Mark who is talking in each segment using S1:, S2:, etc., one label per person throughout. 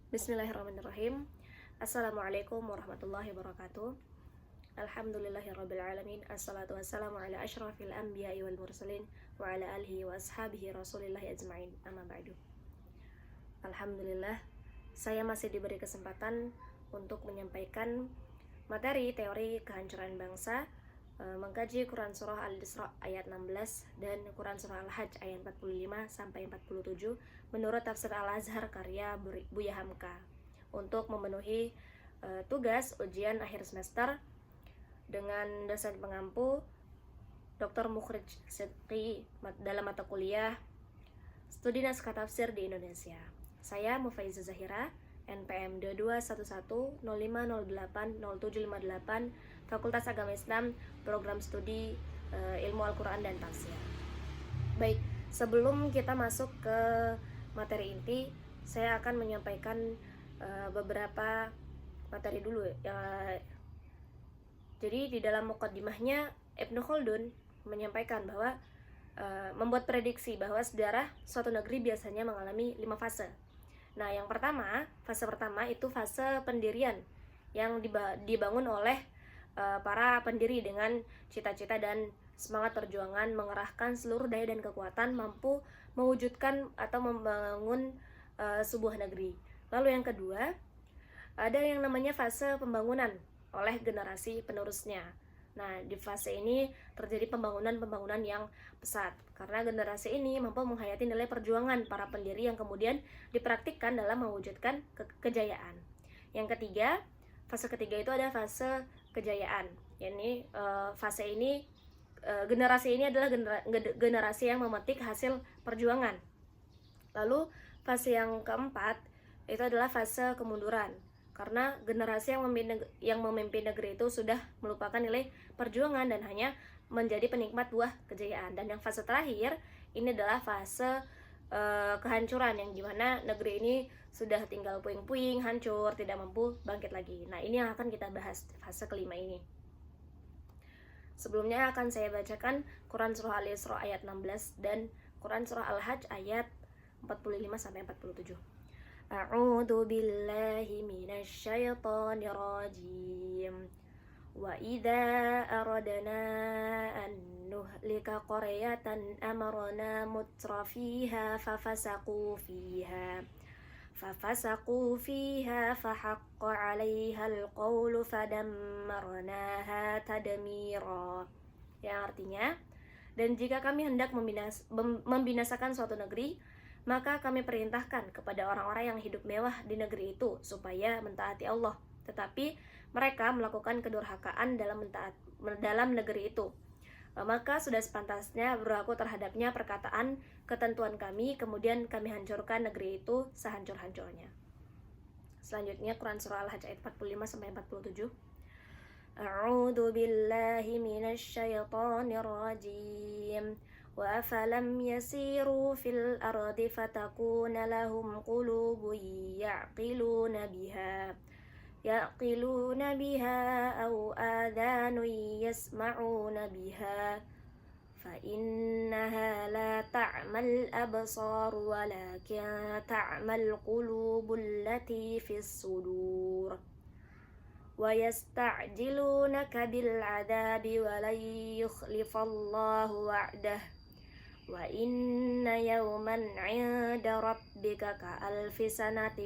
S1: Bismillahirrahmanirrahim. Assalamualaikum warahmatullahi wabarakatuh. Alhamdulillahirrabbilalamin. Assalatu wassalamu ala ashrafil anbiya'i wal mursalin wa ala alihi wa ashabihi rasulillahi ajma'in. Amma ba'du. Alhamdulillah, saya masih diberi kesempatan untuk menyampaikan materi teori kehancuran bangsa, mengkaji Quran Surah Al-Isra ayat 16 dan Quran Surah Al-Hajj ayat 45 sampai 47 menurut tafsir Al-Azhar karya Buya Hamka untuk memenuhi tugas ujian akhir semester dengan dosen pengampu Dr. Mukhrij Sidqi dalam mata kuliah Studi Naskah Tafsir di Indonesia. Saya Mufaiza Zahira, NPM 221105080758, Fakultas Agama Islam, Program Studi Ilmu Al-Quran dan Tafsir. Baik, sebelum kita masuk ke materi inti, saya akan menyampaikan beberapa materi dulu. Jadi di dalam muqaddimahnya Ibnu Khaldun menyampaikan bahwa membuat prediksi bahwa sejarah suatu negeri biasanya mengalami 5 fase. Nah, yang pertama, fase pertama itu fase pendirian yang dibangun oleh para pendiri dengan cita-cita dan semangat perjuangan mengerahkan seluruh daya dan kekuatan mampu mewujudkan atau membangun sebuah negeri. Lalu yang kedua, ada yang namanya fase pembangunan oleh generasi penerusnya. Nah, di fase ini terjadi pembangunan yang pesat karena generasi ini mampu menghayati nilai perjuangan para pendiri yang kemudian dipraktikkan dalam mewujudkan kejayaan. Yang ketiga, fase ketiga itu ada fase kejayaan. Yakni fase ini generasi ini adalah generasi yang memetik hasil perjuangan. Lalu fase yang keempat itu adalah fase kemunduran. Karena generasi yang memimpin negeri itu sudah melupakan nilai perjuangan dan hanya menjadi penikmat buah kejayaan. Dan yang fase terakhir ini adalah fase kehancuran, yang dimana negeri ini sudah tinggal puing-puing, hancur, tidak mampu bangkit lagi. Nah, ini yang akan kita bahas fase kelima ini. Sebelumnya akan saya bacakan Quran Surah Al-Isra ayat 16 dan Quran Surah Al-Hajj ayat 45 sampai 47. A'udzu billahi minasy syaithanir rajim. Wa idza aradna an nuhlika qaryatan amarna mutrafiha fafasaqu fiha fahaqqa 'alaiha alqawlu fadammarnaha tadmira. Yang artinya, dan jika kami hendak membinasakan suatu negeri, maka kami perintahkan kepada orang-orang yang hidup mewah di negeri itu supaya mentaati Allah, tetapi mereka melakukan kedurhakaan dalam negeri itu. Maka sudah sepantasnya berlaku terhadapnya perkataan ketentuan kami, kemudian kami hancurkan negeri itu sehancur-hancurnya. Selanjutnya Quran Surah Al-Hajj ayat 45 sampai 47. A'udzu billahi minasy syaithanir rajim. وَأَفَلَمْ يَسِيرُوا فِي الْأَرْضِ فَتَكُونَ لَهُمْ قُلُوبٌ يَعْقِلُونَ بِهَا أَوْ آذَانٌ يَسْمَعُونَ بِهَا فَإِنَّهَا لَا تَعْمَى الْأَبْصَارُ وَلَكِنْ تَعْمَى الْقُلُوبُ الَّتِي فِي الصُّدُورِ وَيَسْتَعْجِلُونَكَ بِالْعَذَابِ وَلَنْ يُخْلِفَ اللَّهُ وَعْدَهُ وَإِنَّ يَوْمًا عِندَ رَبِّكَ كَأَلْفِ سَنَةٍ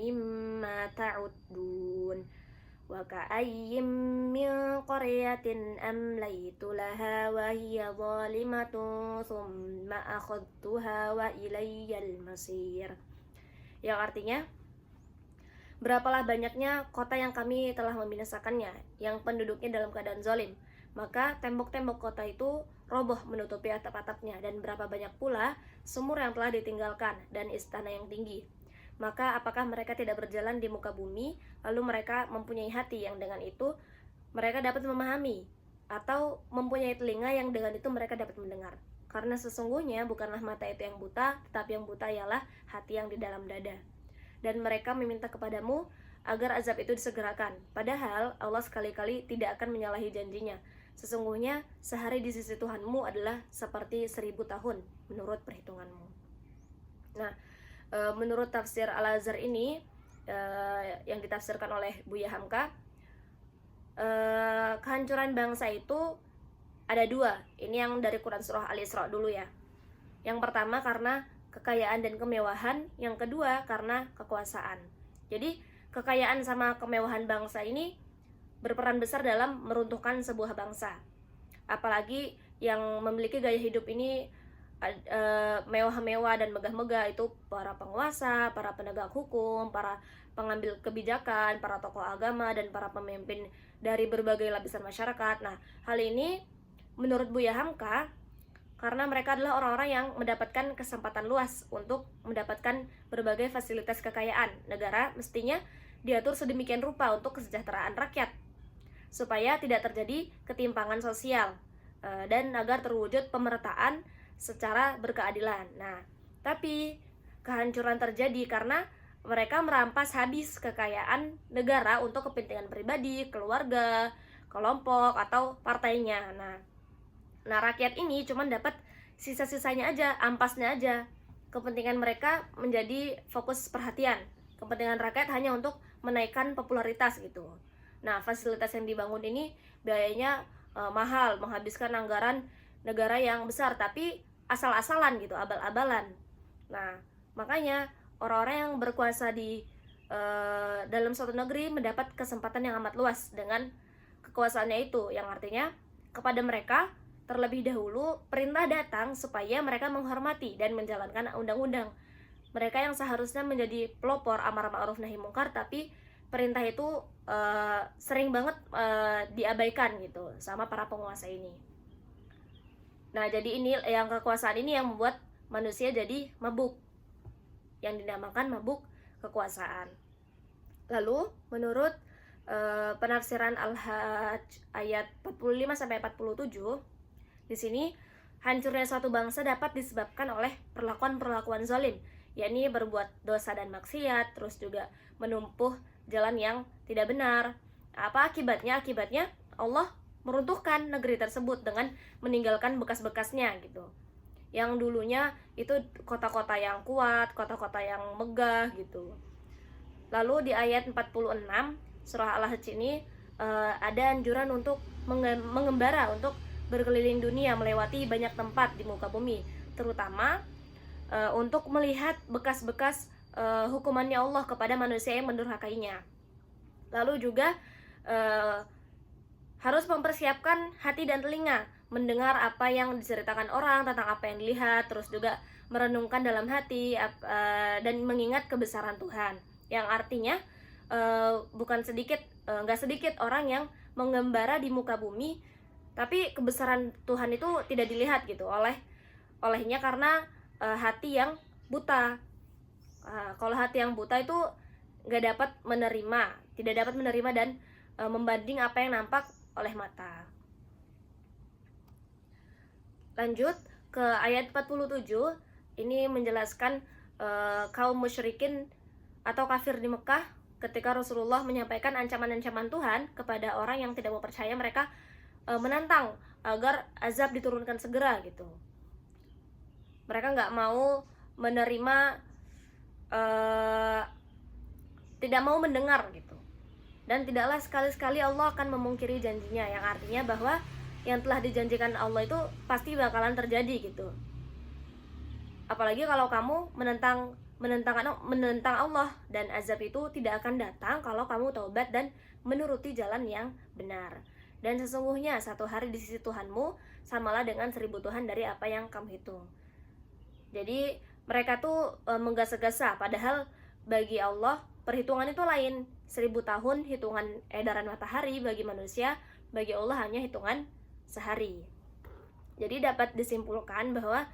S1: مِّمَّا تَعُدُّونَ وَكَأَيٍّ مِّن قَرْيَةٍ أَمْلَيْتُ لَهَا وَهِيَ ظَالِمَةٌ ثُمَّ أَخَذْتُهَا وَإِلَيَّ الْمَصِيرُ. Yang artinya, berapalah banyaknya kota yang kami telah membinasakannya, yang penduduknya dalam keadaan zalim. Maka tembok-tembok kota itu roboh menutupi atap-atapnya, dan berapa banyak pula sumur yang telah ditinggalkan dan istana yang tinggi. Maka apakah mereka tidak berjalan di muka bumi, lalu mereka mempunyai hati yang dengan itu mereka dapat memahami, atau mempunyai telinga yang dengan itu mereka dapat mendengar? Karena sesungguhnya bukanlah mata itu yang buta, tetapi yang buta ialah hati yang di dalam dada. Dan mereka meminta kepadamu agar azab itu disegerakan, padahal Allah sekali-kali tidak akan menyalahi janjinya. Sesungguhnya sehari di sisi Tuhanmu adalah seperti 1000 tahun menurut perhitunganmu. Nah, menurut tafsir Al-Azhar ini, yang ditafsirkan oleh Buya Hamka, kehancuran bangsa itu ada dua. Ini yang dari Quran surah Al-Isra dulu ya. Yang pertama karena kekayaan dan kemewahan, yang kedua karena kekuasaan. Jadi kekayaan sama kemewahan bangsa ini berperan besar dalam meruntuhkan sebuah bangsa. Apalagi yang memiliki gaya hidup ini mewah-mewah dan megah-megah itu para penguasa, para penegak hukum, para pengambil kebijakan, para tokoh agama, dan para pemimpin dari berbagai lapisan masyarakat. Nah, hal ini menurut Buya Hamka karena mereka adalah orang-orang yang mendapatkan kesempatan luas untuk mendapatkan berbagai fasilitas kekayaan. Negara mestinya diatur sedemikian rupa untuk kesejahteraan rakyat supaya tidak terjadi ketimpangan sosial dan agar terwujud pemerataan secara berkeadilan. Nah, tapi kehancuran terjadi karena mereka merampas habis kekayaan negara untuk kepentingan pribadi, keluarga, kelompok, atau partainya. Nah, rakyat ini cuma dapat sisa-sisanya aja, ampasnya aja. Kepentingan mereka menjadi fokus perhatian. Kepentingan rakyat hanya untuk menaikkan popularitas gitu. Nah, fasilitas yang dibangun ini biayanya mahal, menghabiskan anggaran negara yang besar, tapi asal-asalan gitu, abal-abalan. Nah, makanya orang-orang yang berkuasa di dalam suatu negeri mendapat kesempatan yang amat luas dengan kekuasaannya itu, yang artinya kepada mereka terlebih dahulu perintah datang supaya mereka menghormati dan menjalankan undang-undang. Mereka yang seharusnya menjadi pelopor amar ma'ruf nahi mungkar, tapi perintah itu sering banget diabaikan gitu sama para penguasa ini. Nah, jadi ini yang kekuasaan ini yang membuat manusia jadi mabuk, yang dinamakan mabuk kekuasaan. Lalu menurut penafsiran Al-Hajj ayat 45 sampai 47, di sini hancurnya suatu bangsa dapat disebabkan oleh perlakuan-perlakuan zalim, yakni berbuat dosa dan maksiat, terus juga menumpuh jalan yang tidak benar. Apa akibatnya? Akibatnya Allah meruntuhkan negeri tersebut dengan meninggalkan bekas-bekasnya gitu. Yang dulunya itu kota-kota yang kuat, kota-kota yang megah gitu. Lalu di ayat 46 surah Al-Hajj ini ada anjuran untuk mengembara, untuk berkeliling dunia, melewati banyak tempat di muka bumi, terutama untuk melihat bekas-bekas hukumannya Allah kepada manusia yang mendurhakainya. Lalu juga harus mempersiapkan hati dan telinga mendengar apa yang diceritakan orang tentang apa yang dilihat, terus juga merenungkan dalam hati dan mengingat kebesaran Tuhan, yang artinya bukan sedikit, nggak sedikit orang yang mengembara di muka bumi tapi kebesaran Tuhan itu tidak dilihat gitu olehnya karena hati yang buta. Kalau hati yang buta itu nggak dapat menerima, tidak dapat menerima dan membanding apa yang nampak oleh mata. Lanjut ke ayat 47, ini menjelaskan kaum musyrikin atau kafir di Mekah ketika Rasulullah menyampaikan ancaman-ancaman Tuhan kepada orang yang tidak mau percaya. Mereka menantang agar azab diturunkan segera gitu. Mereka nggak mau menerima, tidak mau mendengar gitu. Dan tidaklah sekali-sekali Allah akan memungkiri janjinya, yang artinya bahwa yang telah dijanjikan Allah itu pasti bakalan terjadi gitu. Apalagi kalau kamu menentang Allah, dan azab itu tidak akan datang kalau kamu taubat dan menuruti jalan yang benar. Dan sesungguhnya satu hari di sisi Tuhanmu samalah dengan 1000 Tuhan dari apa yang kamu hitung. Jadi mereka tuh menggasa-gasa, padahal bagi Allah perhitungan itu lain. 1000 tahun hitungan edaran matahari bagi manusia, bagi Allah hanya hitungan sehari. Jadi dapat disimpulkan bahwa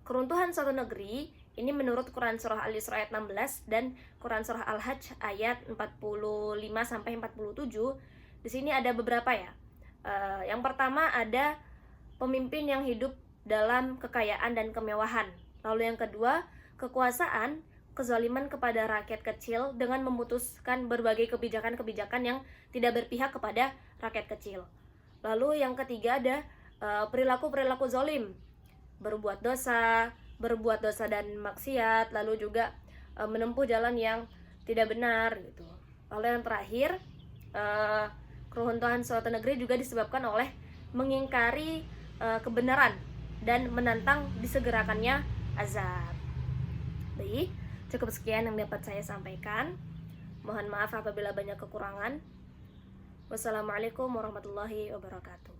S1: keruntuhan suatu negeri ini menurut Quran surah Al-Isra ayat 16 dan Quran surah Al-Hajj ayat 45 sampai 47. Di sini ada beberapa ya. Yang pertama ada pemimpin yang hidup dalam kekayaan dan kemewahan. Lalu yang kedua, kekuasaan, kezaliman kepada rakyat kecil dengan memutuskan berbagai kebijakan-kebijakan yang tidak berpihak kepada rakyat kecil. Lalu yang ketiga ada perilaku-perilaku zalim, berbuat dosa dan maksiat, lalu juga menempuh jalan yang tidak benar gitu. Lalu yang terakhir, keruntuhan suatu negeri juga disebabkan oleh mengingkari kebenaran dan menantang disegerakannya azab. Baik, cukup sekian yang dapat saya sampaikan. Mohon maaf apabila banyak kekurangan. Wassalamualaikum warahmatullahi wabarakatuh.